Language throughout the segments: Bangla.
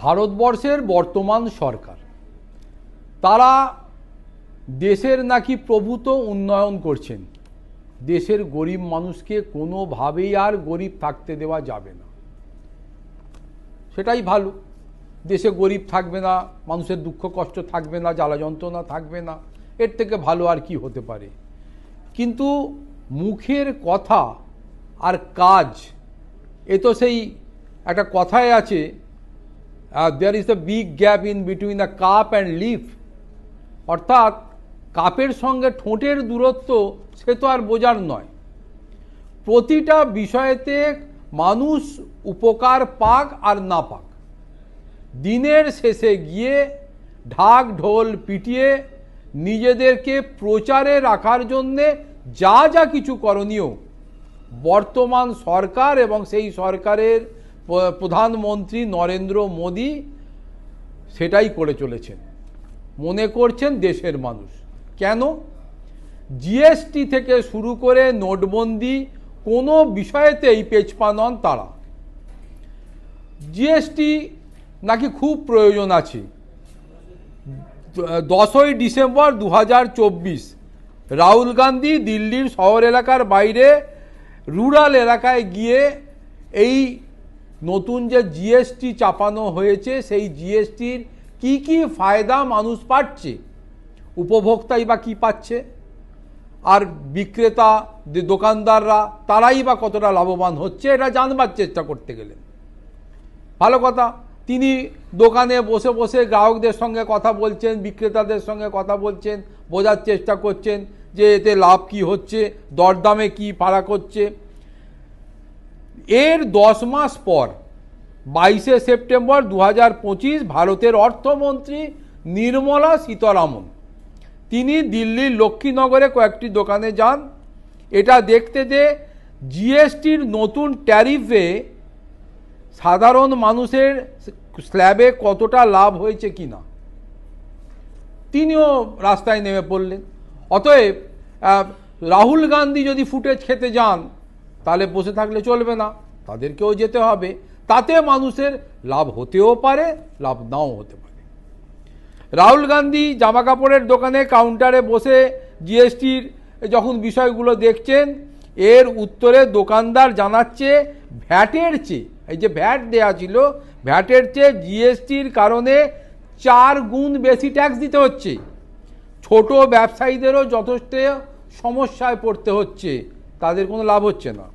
ভারতবর্ষের বর্তমান সরকার তারা দেশের নাকি প্রভূত উন্নয়ন করছেন। দেশের গরিব মানুষকে কোনোভাবেই আর গরিব থাকতে দেওয়া যাবে না, সেটাই ভালো। দেশে গরিব থাকবে না, মানুষের দুঃখ কষ্ট থাকবে না, জ্বালা যন্ত্রণা থাকবে না, এর থেকে ভালো আর কি হতে পারে। কিন্তু মুখের কথা আর কাজ, এ তো সেই একটা কথায় আছে, there is the big gap in between the cup and lip. অর্থাৎ কাপের সঙ্গে ঠোঁটের দূরত্ব সে তো আর বোঝার নয়। প্রতিটা বিষয়েতে মানুষ উপকার পাক আর না পাক, দিনের শেষে গিয়ে ঢাক ঢোল পিটিয়ে নিজেদেরকে প্রচারে রাখার জন্যে যা যা কিছু করণীয় বর্তমান সরকার এবং সেই সরকারের প্রধানমন্ত্রী নরেন্দ্র মোদী সেটাই করে চলেছেন। মনে করছেন দেশের মানুষ। কেন? জিএসটি থেকে শুরু করে নোটবন্দি, কোনো বিষয়েতেই পেছপা নন তারা। জিএসটি নাকি খুব প্রয়োজন আছে। 10ই ডিসেম্বর 2024 রাহুল গান্ধী দিল্লির শহর এলাকার বাইরে রুরাল এলাকায় গিয়ে এই নতুন যে জিএসটি চাপানো হয়েছে সেই জিএসটির কি কি ফায়দা মানুষ পাচ্ছে, উপভোক্তাই বা কি পাচ্ছে, আর বিক্রেতা দোকানদাররা তারাই বা কতটা লাভবান হচ্ছে, এটা জানবার চেষ্টা করতে গেলেন। ভালো কথা, তিনি দোকানে বসে বসে গ্রাহকদের সঙ্গে কথা বলছেন, বিক্রেতাদের সঙ্গে কথা বলছেন, বোঝার চেষ্টা করছেন যে এতে লাভ কি হচ্ছে, দরদামে কি ফারাক হচ্ছে। এর 10 মাস পর 22শে সেপ্টেম্বর 2025 ভারতের অর্থমন্ত্রী নির্মলা সীতারামন তিনি দিল্লির লক্ষ্মীনগরে কয়েকটি দোকানে যান এটা দেখতে যে জিএসটির নতুন ট্যারিফে সাধারণ মানুষের স্ল্যাবে কতটা লাভ হয়েছে কিনা। তিনিও রাস্তায় নেমে পড়লেন। অতএব রাহুল গান্ধী যদি ফুটেজ খেতে যান তাহলে বসে থাকলে চলবে না, তাদেরকেও যেতে হবে। তাতে মানুষের লাভ হতেও পারে, লাভ নাও হতে পারে। রাহুল গান্ধী জামা কাপড়ের দোকানে কাউন্টারে বসে জিএসটির যখন বিষয়গুলো দেখছেন, এর উত্তরে দোকানদার জানাচ্ছে ভ্যাটের চেয়ে, এই যে ভ্যাট দেয়া ছিল, ভ্যাটের চেয়ে জিএসটির কারণে 4 গুণ বেশি ট্যাক্স দিতে হচ্ছে। ছোট ব্যবসায়ীদেরও যথেষ্ট সমস্যায় পড়তে হচ্ছে, তাদের কোনো লাভ হচ্ছে না।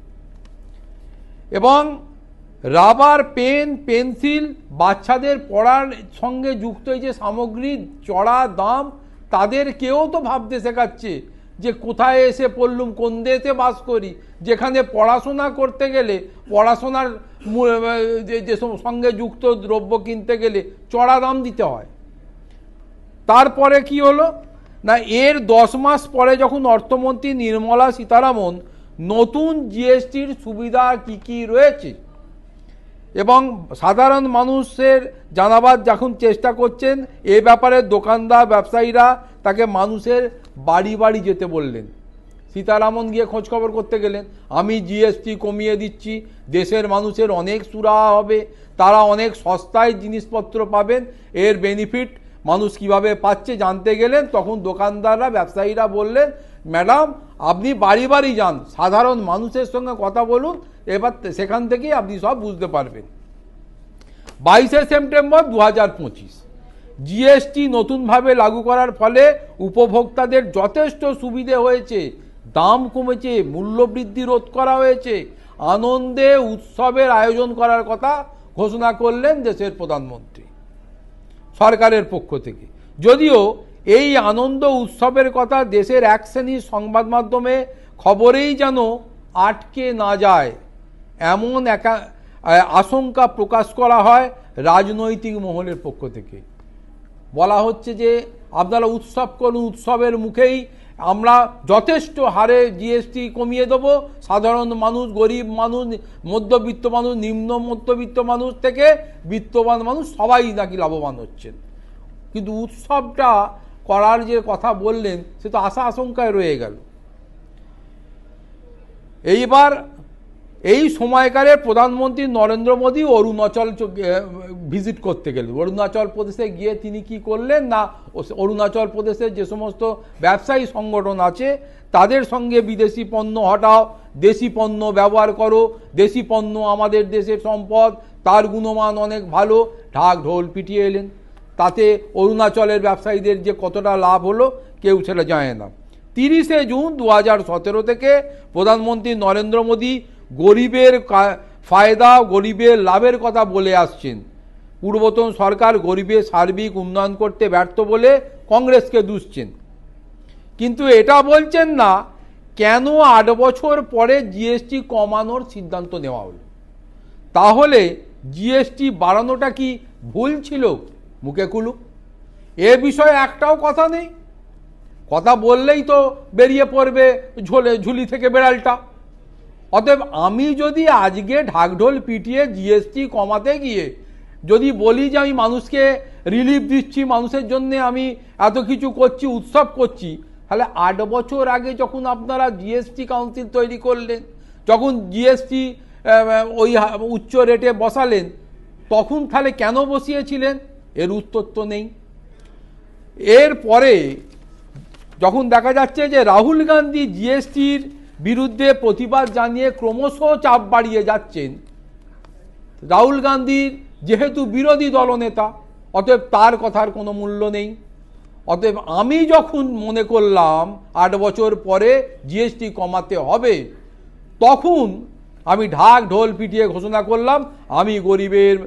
এবং রাবার, পেন, পেন্সিল, বাচ্চাদের পড়ার সঙ্গে যুক্ত এই যে সামগ্রীর চড়া দাম, তাদেরকেও তো ভাবতে শেখাচ্ছে যে কোথায় এসে পড়লুম, কোন দেশে বাস করি, যেখানে পড়াশোনা করতে গেলে, পড়াশোনার যে সঙ্গে যুক্ত দ্রব্য কিনতে গেলে চড়া দাম দিতে হয়। তারপরে কি হলো না, এর 10 মাস পরে যখন অর্থমন্ত্রী নির্মলা সীতারামন নতুন জিএসটির সুবিধা কি কি রয়েছে এবং সাধারণ মানুষের জানাবার যখন চেষ্টা করছেন, এ ব্যাপারে দোকানদার ব্যবসায়ীরা তাকে মানুষের বাড়ি বাড়ি যেতে বললেন। সীতারামন গিয়ে খোঁজখবর করতে গেলেন, আমি জিএসটি কমিয়ে দিচ্ছি, দেশের মানুষের অনেক সুরাহা হবে, তারা অনেক সস্তায় জিনিসপত্র পাবেন, এর বেনিফিট মানুষ কিভাবে পাচ্ছে জানতে গেলেন। তখন দোকানদাররা, ব্যবসায়ীরা বললেন, ম্যাডাম আপনি বাড়ি বাড়ি যান, সাধারণ মানুষের সঙ্গে কথা বলুন, এবার সেখান থেকেই আপনি সব বুঝতে পারবেন। 22শে সেপ্টেম্বর 2025 জিএসটি নতুনভাবে লাগু করার ফলে উপভোক্তাদের যথেষ্ট সুবিধে হয়েছে, দাম কমেছে, মূল্যবৃদ্ধি রোধ করা হয়েছে, আনন্দে উৎসবের আয়োজন করার কথা ঘোষণা করলেন দেশের প্রধানমন্ত্রী সরকারের পক্ষ থেকে। যদিও এই আনন্দ উৎসবের কথা দেশের এক শ্রেণীর সংবাদ মাধ্যমে খবরেই যেন আটকে না যায়, এমন আশঙ্কা প্রকাশ করা হয় রাজনৈতিক মহলের পক্ষ থেকে। বলা হচ্ছে যে আপনারা উৎসব করুন, উৎসবের মুখেই আমরা যথেষ্ট হারে জিএসটি কমিয়ে দেবো, সাধারণ মানুষ, গরিব মানুষ, মধ্যবিত্ত মানুষ, নিম্ন মধ্যবিত্ত মানুষ থেকে বিত্তবান মানুষ সবাই নাকি লাভবান হচ্ছেন। কিন্তু উৎসবটা করার যে কথা বললেন সে তো আশা আশঙ্কায় রয়ে গেল। এইবার এই সময়কারে প্রধানমন্ত্রী নরেন্দ্র মোদী অরুণাচল ভিজিট করতে গেলেন। অরুণাচল প্রদেশে গিয়ে তিনি কি করলেন না, অরুণাচল প্রদেশের যে সমস্ত ব্যবসায়ী সংগঠন আছে তাদের সঙ্গে বিদেশি পণ্য হটাও, দেশি পণ্য ব্যবহার করো, দেশি পণ্য আমাদের দেশের সম্পদ, তার গুণমান অনেক ভালো, ঢাক ঢোল পিটিয়ে এলেন। তাতে অরুণাচলের ব্যবসায়ীদের যে কতটা লাভ হলো কেউ সেটা জানে না। 30শে জুন 2017 থেকে প্রধানমন্ত্রী নরেন্দ্র মোদী গরিবের ফায়দা, গরিবের লাভের কথা বলে আসছেন। পূর্বতন সরকার গরিবের সার্বিক উন্নয়ন করতে ব্যর্থ বলে কংগ্রেসকে দুষছেন, কিন্তু এটা বলছেন না কেন 8 বছর পরে জিএসটি কমানোর সিদ্ধান্ত নেওয়া হলো। তাহলে জিএসটি বাড়ানোটা কি ভুল ছিল? মুখে কুলুক, এ বিষয়ে একটাও কথা নেই। কথা বললেই তো বেরিয়ে পড়বে ঝুলি থেকে বেড়ালটা। অতএব আমি যদি আজকে ঢাকঢোল পিটিয়ে জিএসটি কমাতে গিয়ে যদি বলি যে আমি মানুষকে রিলিফ দিচ্ছি, মানুষের জন্য আমি এত কিছু করছি, উৎসব করছি, তাহলে 8 বছর আগে যখন আপনারা জিএসটি কাউন্সিল তৈরি করলেন, যখন জিএসটি ওই উচ্চ রেটে বসালেন, তখন তাহলে কেন বসিয়েছিলেন? এর উত্তর তো নেই। এরপরে যখন দেখা যাচ্ছে যে রাহুল গান্ধী জিএসটির বিরুদ্ধে প্রতিবাদ জানিয়ে ক্রমশ চাপ বাড়িয়ে যাচ্ছেন, রাহুল গান্ধীর যেহেতু বিরোধী দলনেতা, অতএব তার কথার কোনো মূল্য নেই। অতএব আমি যখন মনে করলাম 8 বছর পরে জিএসটি কমাতে হবে, তখন আমি ঢাক ঢোল পিটিয়ে ঘোষণা করলাম আমি গরিবের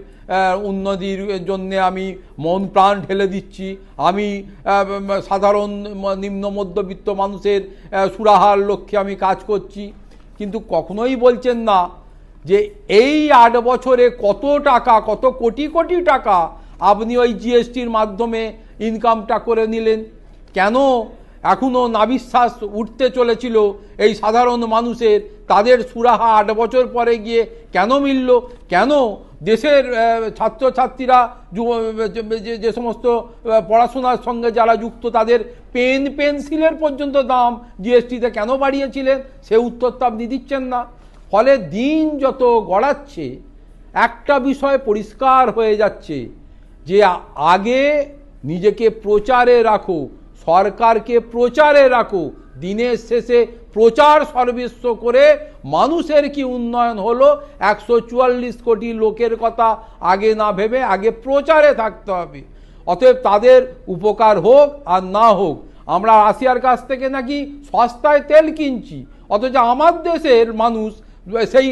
উন্নতির জন্য আমি মন প্রাণ ঢেলে দিচ্ছি, আমি সাধারণ নিম্ন মধ্যবিত্ত মানুষের সুরাহার লক্ষ্যে আমি কাজ করছি। কিন্তু কখনোই বলছেন না যে এই 8 বছরে কত টাকা, কত কোটি কোটি টাকা আপনি ওই জিএসটির মাধ্যমে ইনকামটা করে নিলেন। কেন এখনও নাবিশ্বাস উঠতে চলেছিল এই সাধারণ মানুষের, তাদের সুরাহা 8 বছর পরে গিয়ে কেন মিলল? কেন দেশের ছাত্রছাত্রীরা, যে সমস্ত পড়াশোনার সঙ্গে যারা যুক্ত, তাদের পেন পেন্সিলের পর্যন্ত দাম জিএসটিতে কেন বাড়িয়েছিলেন? সে উত্তরটা আপনি দিচ্ছেন না। ফলে দিন যত গড়াচ্ছে একটা বিষয় পরিষ্কার হয়ে যাচ্ছে যে আগে নিজেকে প্রচারে রাখো, সরকারকে প্রচারে রাখো, দিনের শেষে প্রচার সর্বস্ব করে মানুষের কি উন্নয়ন হলো 144 কোটি লোকের কথা আগে না ভেবে আগে প্রচারে থাকতে হবে। অতএব তাদের উপকার হোক আর না হোক, আমরা রাশিয়ার কাছ থেকে নাকি সস্তায় তেল কিনছি, অথচ আমার দেশের মানুষ সেই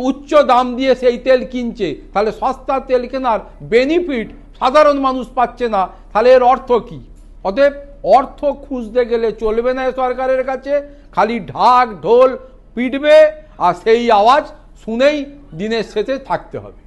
উচ্চ দাম দিয়ে সেই তেল কিনছে। তাহলে সস্তা তেল কেনার বেনিফিট সাধারণ মানুষ পাচ্ছে না, তাহলে এর অর্থ কি? অতএব অর্থ খুঁজতে গেলে চলবে না সরকারের কাছে, খালি ঢাক ঢোল পিটবে আর সেই আওয়াজ শুনেই দিনের শেষে থাকতে হবে।